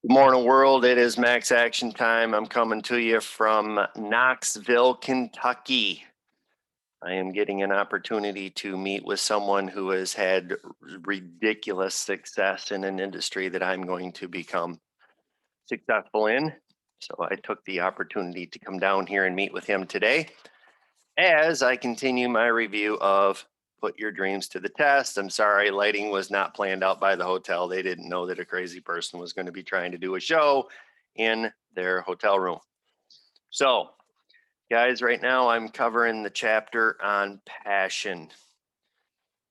Good morning, world. It is max action time. I'm coming to you from Knoxville, Kentucky. I am getting an opportunity to meet with someone who has had ridiculous success in an industry that I'm going to become successful in. So I took the opportunity to come down here and meet with him today as I continue my review of Put Your Dreams to the Test. I'm sorry, lighting was not planned out by the hotel. They didn't know that a crazy person was going to be trying to do a show in their hotel room. So, guys, right now I'm covering the chapter on passion.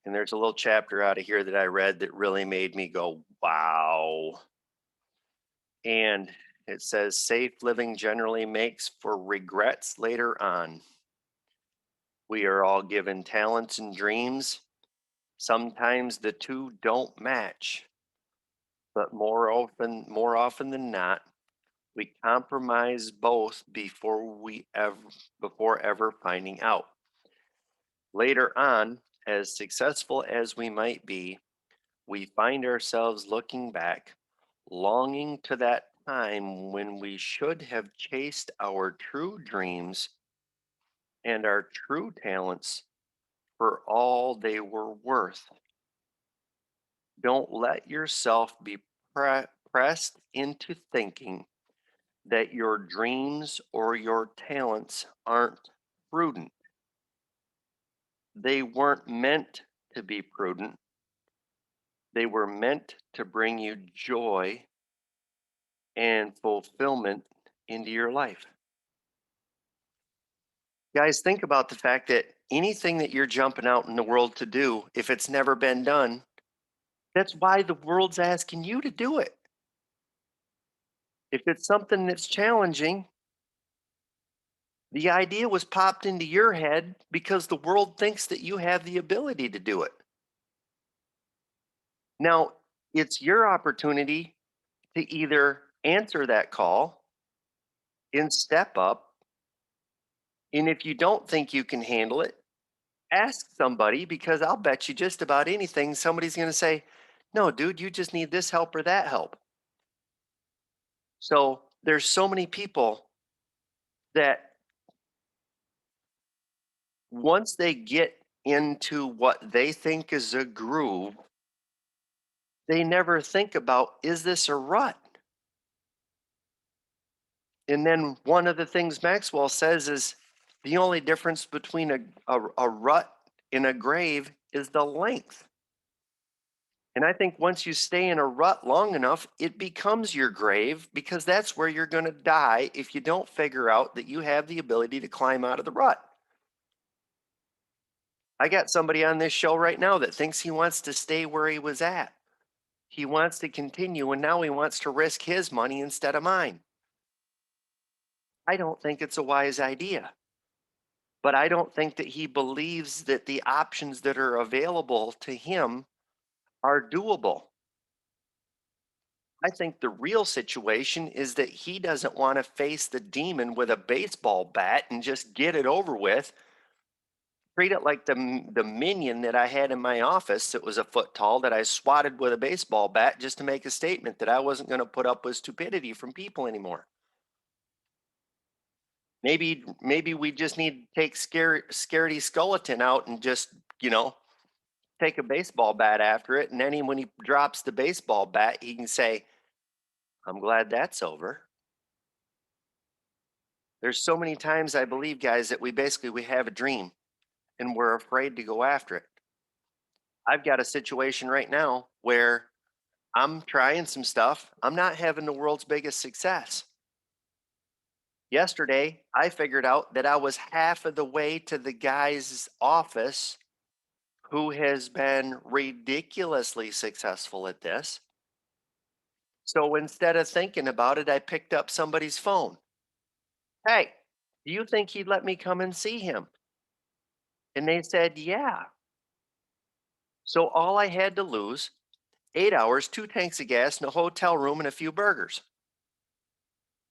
And there's a little chapter out of here that I read that really made me go, wow. And it says, safe living generally makes for regrets later on. We are all given talents and dreams. Sometimes the two don't match, but more often than not, we compromise both before ever finding out. Later on, as successful as we might be, we find ourselves looking back, longing to that time when we should have chased our true dreams and our true talents for all they were worth. Don't let yourself be pressed into thinking that your dreams or your talents aren't prudent. They weren't meant to be prudent. They were meant to bring you joy and fulfillment into your life. Guys, think about the fact that anything that you're jumping out in the world to do, if it's never been done, that's why the world's asking you to do it. If it's something that's challenging, the idea was popped into your head because the world thinks that you have the ability to do it. Now, it's your opportunity to either answer that call and step up. And if you don't think you can handle it, ask somebody, because I'll bet you just about anything, somebody's going to say, no, dude, you just need this help or that help. So there's so many people that once they get into what they think is a groove, they never think about, is this a rut? And then one of the things Maxwell says is the only difference between a rut and a grave is the length. And I think once you stay in a rut long enough, it becomes your grave, because that's where you're going to die if you don't figure out that you have the ability to climb out of the rut. I got somebody on this show right now that thinks he wants to stay where he was at. He wants to continue, and now he wants to risk his money instead of mine. I don't think it's a wise idea. But I don't think that he believes that the options that are available to him are doable. I think the real situation is that he doesn't want to face the demon with a baseball bat and just get it over with. Treat it like the minion that I had in my office that was a foot tall that I swatted with a baseball bat just to make a statement that I wasn't going to put up with stupidity from people anymore. Maybe we just need to take scaredy skeleton out and just, take a baseball bat after it. And then when he drops the baseball bat, he can say, I'm glad that's over. There's so many times I believe, guys, that we have a dream and we're afraid to go after it. I've got a situation right now where I'm trying some stuff. I'm not having the world's biggest success. Yesterday, I figured out that I was half of the way to the guy's office who has been ridiculously successful at this. So instead of thinking about it, I picked up somebody's phone. Hey, do you think he'd let me come and see him? And they said, yeah. So all I had to lose, 8 hours, 2 tanks of gas, and a hotel room, and a few burgers.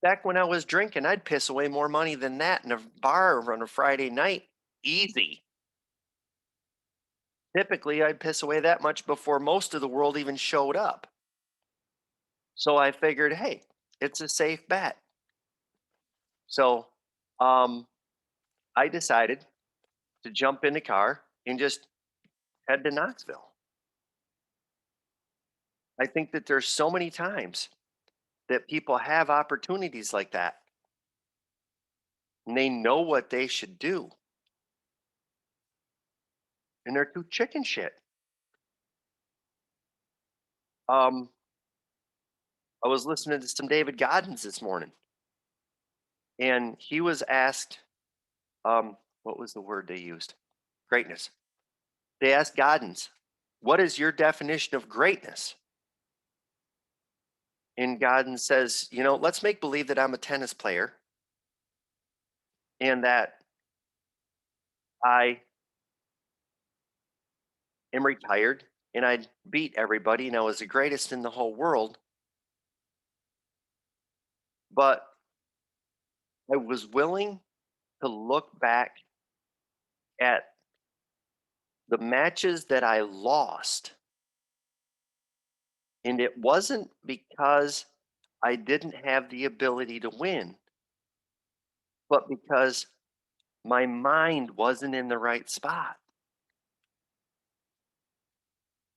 Back when I was drinking, I'd piss away more money than that in a bar on a Friday night. Easy. Typically, I'd piss away that much before most of the world even showed up. So I figured, hey, it's a safe bet. So um, I decided to jump in the car and just head to Knoxville. I think that there's so many times that people have opportunities like that and they know what they should do and they're too chicken shit. Um, I was listening to some David Goggins this morning and he was asked, what was the word they used? Greatness. They asked Goggins, what is your definition of greatness? And Goggins says, let's make believe that I'm a tennis player and that I am retired and I beat everybody and I was the greatest in the whole world. But I was willing to look back at the matches that I lost. And it wasn't because I didn't have the ability to win, but because my mind wasn't in the right spot.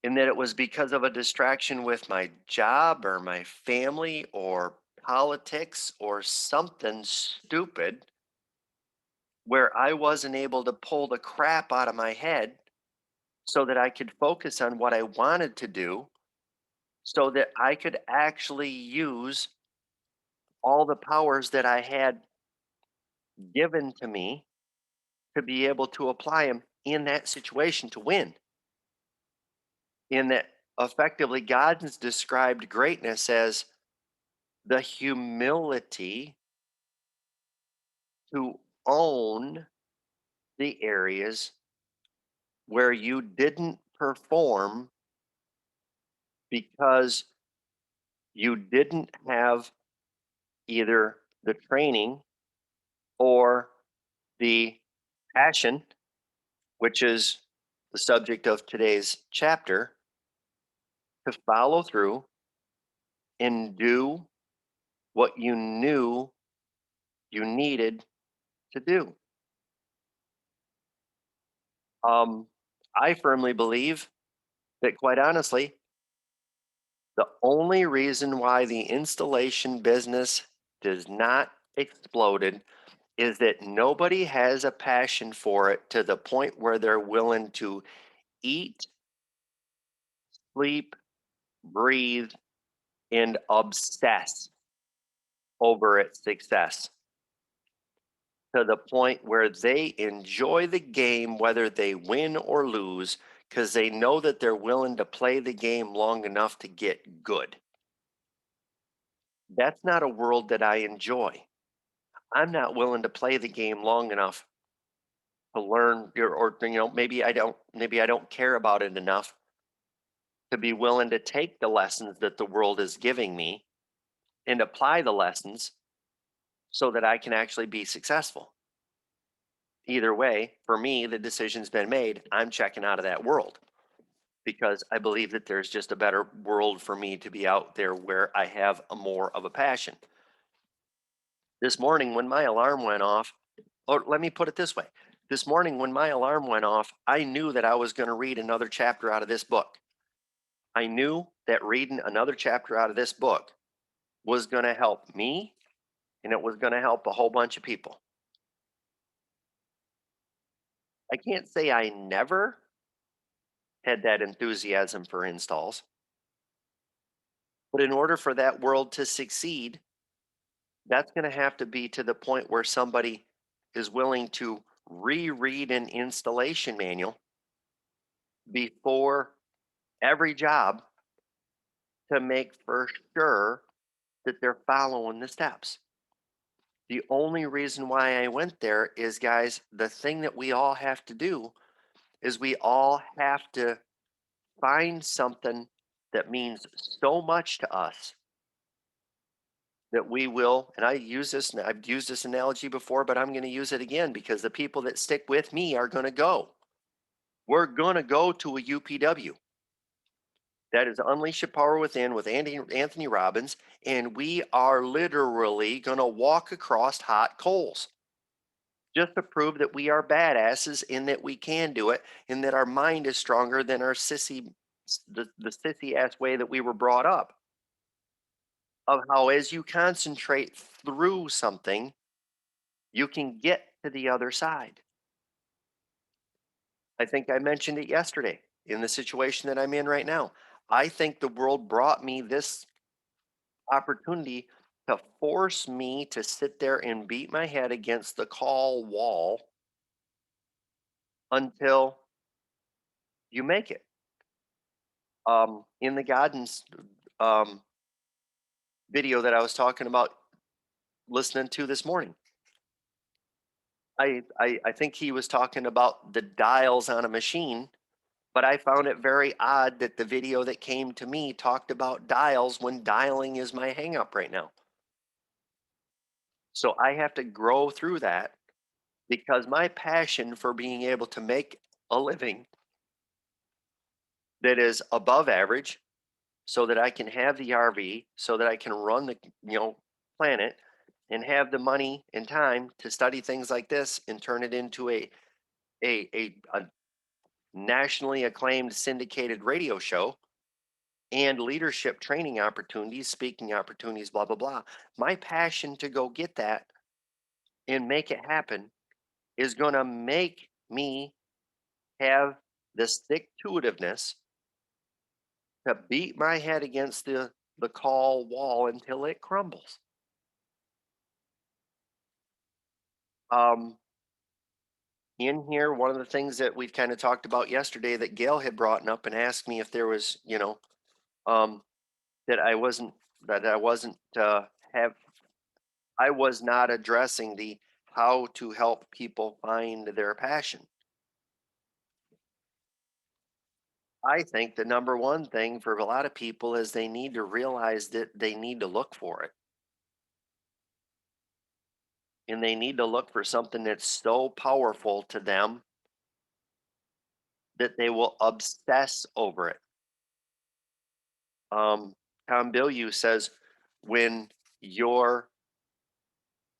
And that it was because of a distraction with my job or my family or politics or something stupid where I wasn't able to pull the crap out of my head so that I could focus on what I wanted to do so that I could actually use all the powers that I had given to me to be able to apply them in that situation to win. In that effectively, God has described greatness as the humility to own the areas where you didn't perform because you didn't have either the training or the passion, which is the subject of today's chapter, to follow through and do what you knew you needed to do. Um, I firmly believe that, quite honestly, the only reason why the installation business does not exploded is that nobody has a passion for it to the point where they're willing to eat, sleep, breathe, and obsess over its success to the point where they enjoy the game, whether they win or lose, because they know that they're willing to play the game long enough to get good. That's not a world that I enjoy. I'm not willing to play the game long enough to learn or maybe I don't care about it enough to be willing to take the lessons that the world is giving me and apply the lessons so that I can actually be successful. Either way, for me, the decision's been made. I'm checking out of that world because I believe that there's just a better world for me to be out there where I have a more of a passion. This morning, when my alarm went off, or let me put it this way, this morning, when my alarm went off, I knew that I was going to read another chapter out of this book. I knew that reading another chapter out of this book was going to help me and it was going to help a whole bunch of people. I can't say I never had that enthusiasm for installs, but in order for that world to succeed, that's going to have to be to the point where somebody is willing to reread an installation manual before every job to make for sure that they're following the steps. The only reason why I went there is, guys, the thing that we all have to do is we all have to find something that means so much to us that we will, and I've used this analogy before, but I'm going to use it again because the people that stick with me are going to go. We're going to go to a UPW. That is Unleash Your Power Within with Anthony Robbins. And we are literally going to walk across hot coals just to prove that we are badasses and that we can do it and that our mind is stronger than our the sissy ass way that we were brought up. Of how, as you concentrate through something, you can get to the other side. I think I mentioned it yesterday in the situation that I'm in right now. I think the world brought me this opportunity to force me to sit there and beat my head against the call wall until you make it. In the Godden's um, video that I was talking about listening to this morning, I think he was talking about the dials on a machine, but I found it very odd that the video that came to me talked about dials when dialing is my hang up right now. So I have to grow through that because my passion for being able to make a living that is above average so that I can have the RV, so that I can run the, planet and have the money and time to study things like this and turn it into a nationally acclaimed syndicated radio show and leadership training opportunities, speaking opportunities, blah blah blah. My passion to go get that and make it happen is going to make me have the stick to itiveness to beat my head against the call wall until it crumbles. Um, in here, one of the things that we've kind of talked about yesterday that Gail had brought up and asked me if there was, um, that I wasn't have I was not addressing the how to help people find their passion. I think the number one thing for a lot of people is they need to realize that they need to look for it. And they need to look for something that's so powerful to them that they will obsess over it. Um, Tom Bilyeu says when your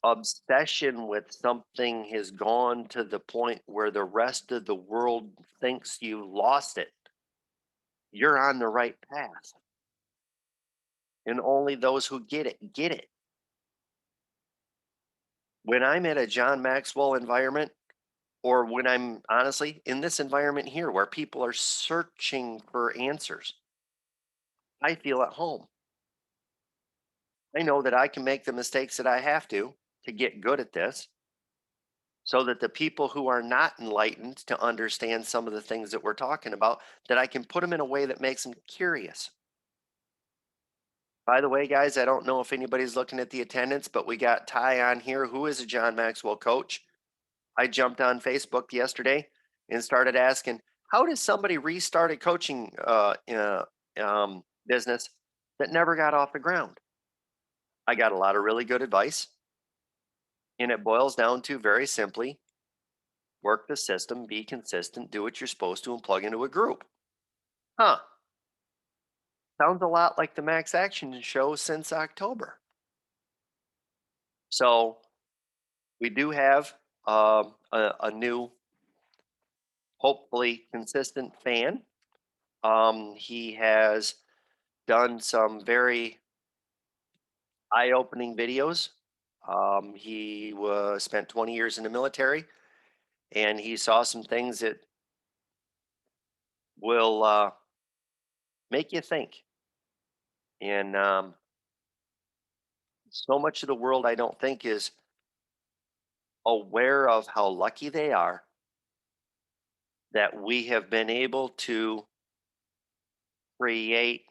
obsession with something has gone to the point where the rest of the world thinks you lost it, you're on the right path. And only those who get it get it. When I'm at a John Maxwell environment, or when I'm honestly in this environment here where people are searching for answers, I feel at home. I know that I can make the mistakes that I have to get good at this so that the people who are not enlightened to understand some of the things that we're talking about, that I can put them in a way that makes them curious. By the way, guys, I don't know if anybody's looking at the attendance, but we got Ty on here, who is a John Maxwell coach. I jumped on Facebook yesterday and started asking, how does somebody restart a coaching business that never got off the ground? I got a lot of really good advice. And it boils down to very simply work the system, be consistent, do what you're supposed to, and plug into a group. Huh. Sounds a lot like the Max Action show since October. So we do have a new, hopefully consistent fan. He has done some very eye-opening videos. He was spent 20 years in the military, and he saw some things that will make you think. And so much of the world, I don't think, is aware of how lucky they are that we have been able to create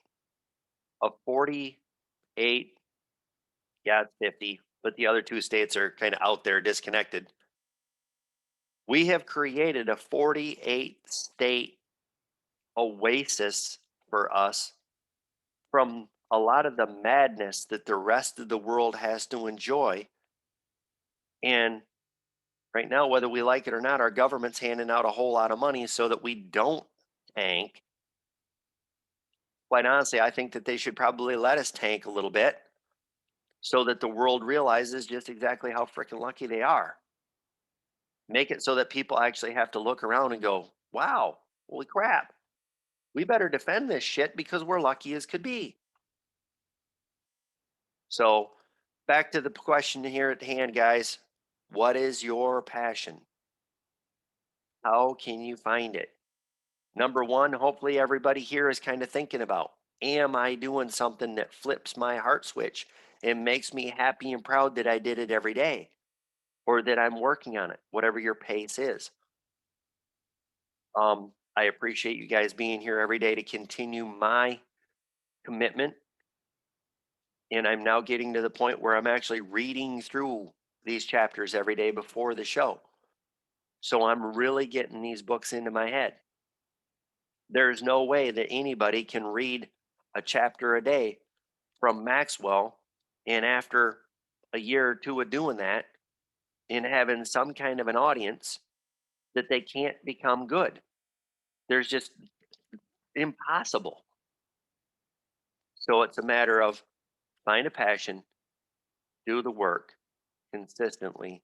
a 48, yeah, it's 50, but the other two states are kind of out there disconnected. We have created a 48 state oasis for us from a lot of the madness that the rest of the world has to enjoy. And right now, whether we like it or not, our government's handing out a whole lot of money so that we don't tank Quite honestly, I think that they should probably let us tank a little bit so that the world realizes just exactly how freaking lucky they are. Make it so that people actually have to look around and go, wow, holy crap, we better defend this shit because we're lucky as could be. So, back to the question here at hand, guys. What is your passion? How can you find it? Number one, hopefully everybody here is kind of thinking about, am I doing something that flips my heart switch and makes me happy and proud that I did it every day or that I'm working on it, whatever your pace is. I appreciate you guys being here every day to continue my commitment. And I'm now getting to the point where I'm actually reading through these chapters every day before the show. So I'm really getting these books into my head. There's no way that anybody can read a chapter a day from Maxwell, and after a year or two of doing that and having some kind of an audience, that they can't become good. There's just impossible. So it's a matter of find a passion, do the work consistently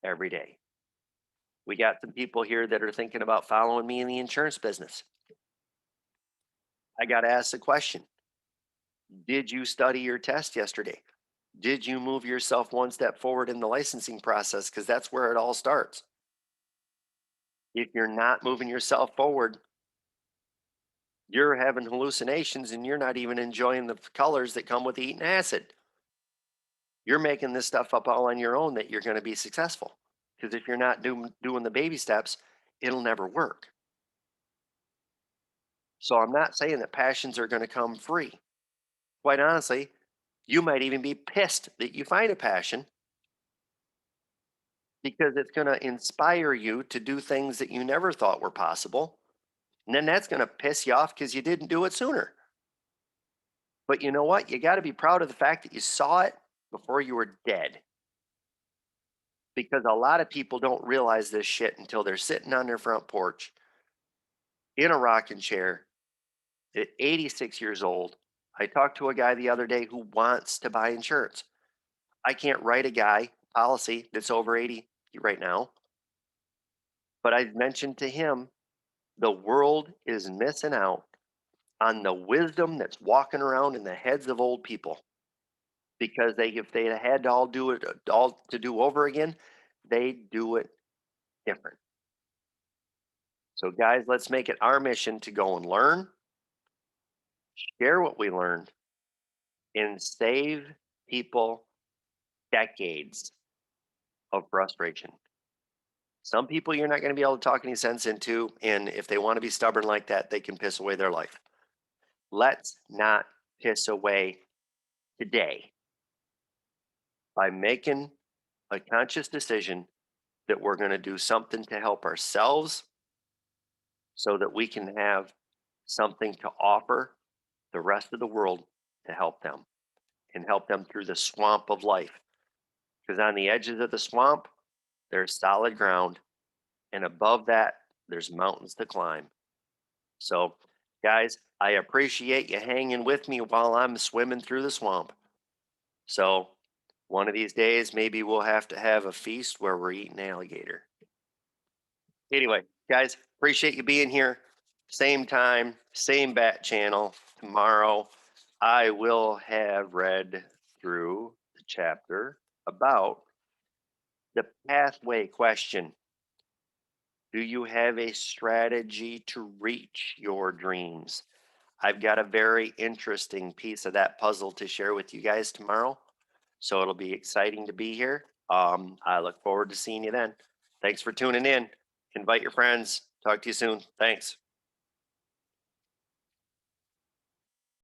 every day. We got some people here that are thinking about following me in the insurance business. I got to ask the question, did you study your test yesterday? Did you move yourself one step forward in the licensing process? Because that's where it all starts. If you're not moving yourself forward, you're having hallucinations and you're not even enjoying the colors that come with eating acid. You're making this stuff up all on your own that you're going to be successful. Because if you're not doing the baby steps, it'll never work. So I'm not saying that passions are going to come free. Quite honestly, you might even be pissed that you find a passion because it's going to inspire you to do things that you never thought were possible. And then that's going to piss you off because you didn't do it sooner. But you know what? You got to be proud of the fact that you saw it before you were dead. Because a lot of people don't realize this shit until they're sitting on their front porch in a rocking chair at 86 years old. I talked to a guy the other day who wants to buy insurance. I can't write a guy policy that's over 80 right now. But I mentioned to him the world is missing out on the wisdom that's walking around in the heads of old people because they if they had to all do it all to do over again, they do it different. So guys, let's make it our mission to go and learn, share what we learned, and save people decades of frustration. Some people you're not going to be able to talk any sense into, and if they want to be stubborn like that, they can piss away their life. Let's not piss away today by making a conscious decision that we're going to do something to help ourselves so that we can have something to offer the rest of the world to help them and help them through the swamp of life. Because on the edges of the swamp, there's solid ground, and above that, there's mountains to climb. So, guys, I appreciate you hanging with me while I'm swimming through the swamp. So, one of these days, maybe we'll have to have a feast where we're eating alligator. Anyway, guys, appreciate you being here. Same time, same bat channel. Tomorrow, I will have read through the chapter about the pathway question. Do you have a strategy to reach your dreams? I've got a very interesting piece of that puzzle to share with you guys tomorrow. So it'll be exciting to be here. I look forward to seeing you then. Thanks for tuning in. Invite your friends. Talk to you soon. Thanks.